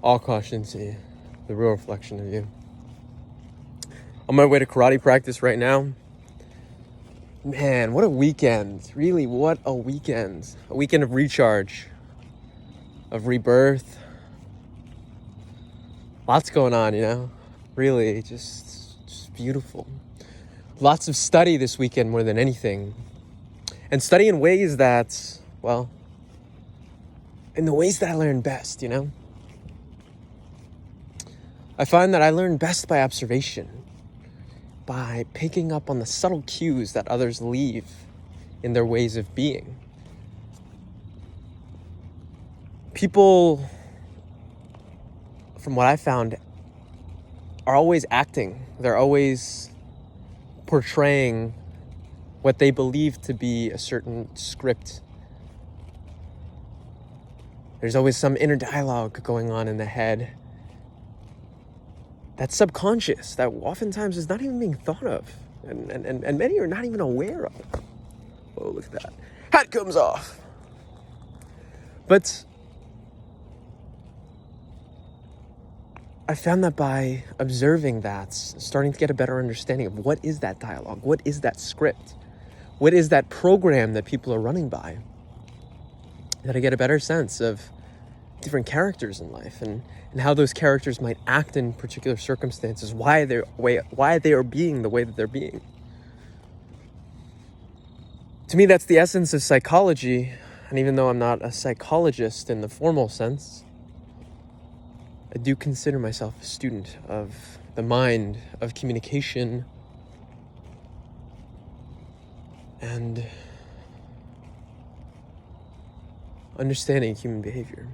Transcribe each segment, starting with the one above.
Akash Inti, the real reflection of you. On my way to karate practice right now. Man, what a weekend. Really, what a weekend. A weekend of recharge, of rebirth. Lots going on, Really, just beautiful. Lots of study this weekend more than anything. And study in ways that, in the ways that I learn best, I find that I learn best by observation, by picking up on the subtle cues that others leave in their ways of being. People, from what I found, are always acting. They're always portraying what they believe to be a certain script. There's always some inner dialogue going on in the head that's subconscious, that oftentimes is not even being thought of, and many are not even aware of. Oh, look at that. Hat comes off. But I found that by observing that, starting to get a better understanding of what is that dialogue, what is that script, what is that program that people are running by, that I get a better sense of different characters in life and how those characters might act in particular circumstances, why they are being the way that they're being. To me, that's the essence of psychology, and even though I'm not a psychologist in the formal sense, I do consider myself a student of the mind, of communication, and understanding human behavior.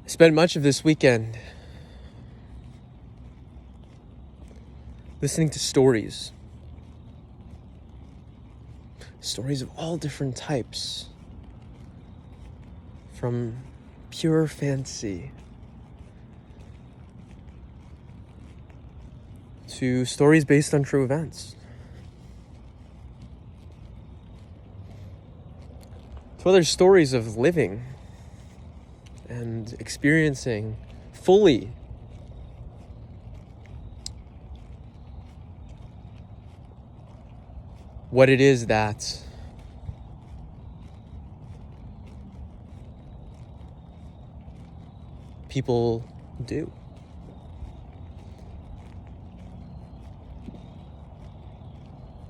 I spent much of this weekend listening to stories of all different types, from pure fantasy to stories based on true events, to other stories of living and experiencing fully what it is that people do.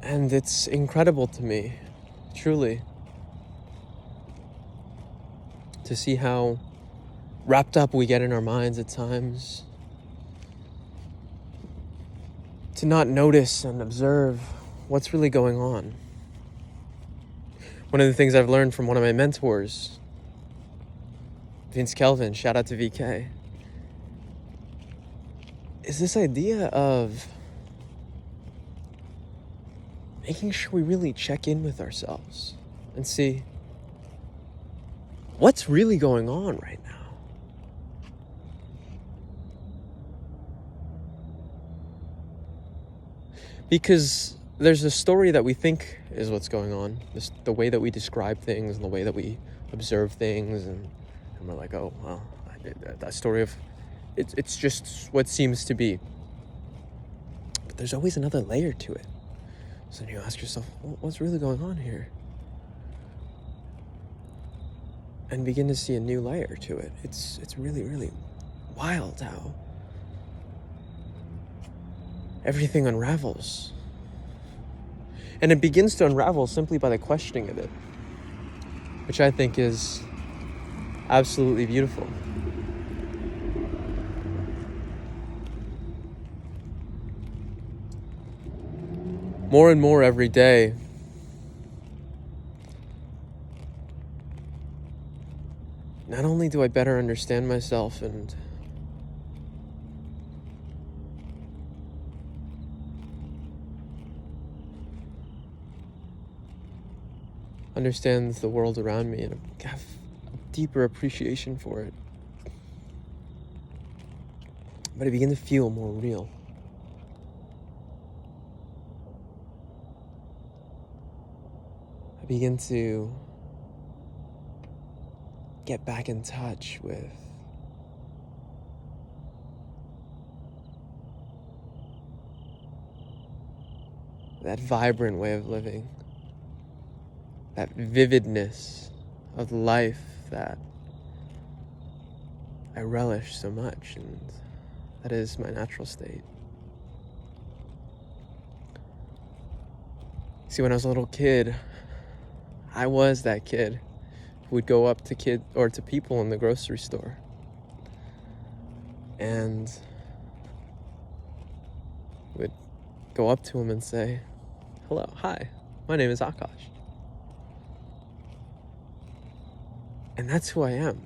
And it's incredible to me, truly, to see how wrapped up we get in our minds at times, to not notice and observe what's really going on. One of the things I've learned from one of my mentors, Vince Kelvin, shout out to VK, is this idea of making sure we really check in with ourselves and see what's really going on right now. Because there's a story that we think is what's going on, the way that we describe things and the way that we observe things, and we're like, oh, well, that story of it's just what seems to be. But there's always another layer to it. So then you ask yourself, what's really going on here? And begin to see a new layer to it. It's really, really wild how everything unravels. And it begins to unravel simply by the questioning of it, which I think is absolutely beautiful. More and more every day, not only do I better understand myself and understand the world around me and have a deeper appreciation for it, but I begin to feel more real. I begin to get back in touch with that vibrant way of living, that vividness of life that I relish so much, and that is my natural state. See, when I was a little kid, I was that kid who would go up to to people in the grocery store and would go up to them and say, "Hello, hi, my name is Akash." And that's who I am.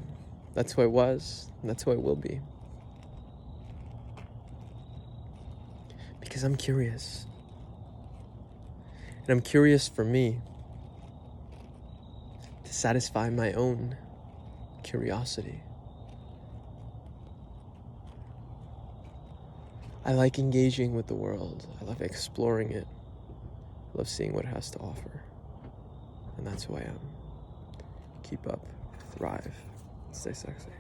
That's who I was, and that's who I will be. Because I'm curious. And I'm curious for me to satisfy my own curiosity. I like engaging with the world. I love exploring it. I love seeing what it has to offer. And that's who I am. Keep up, thrive, stay sexy.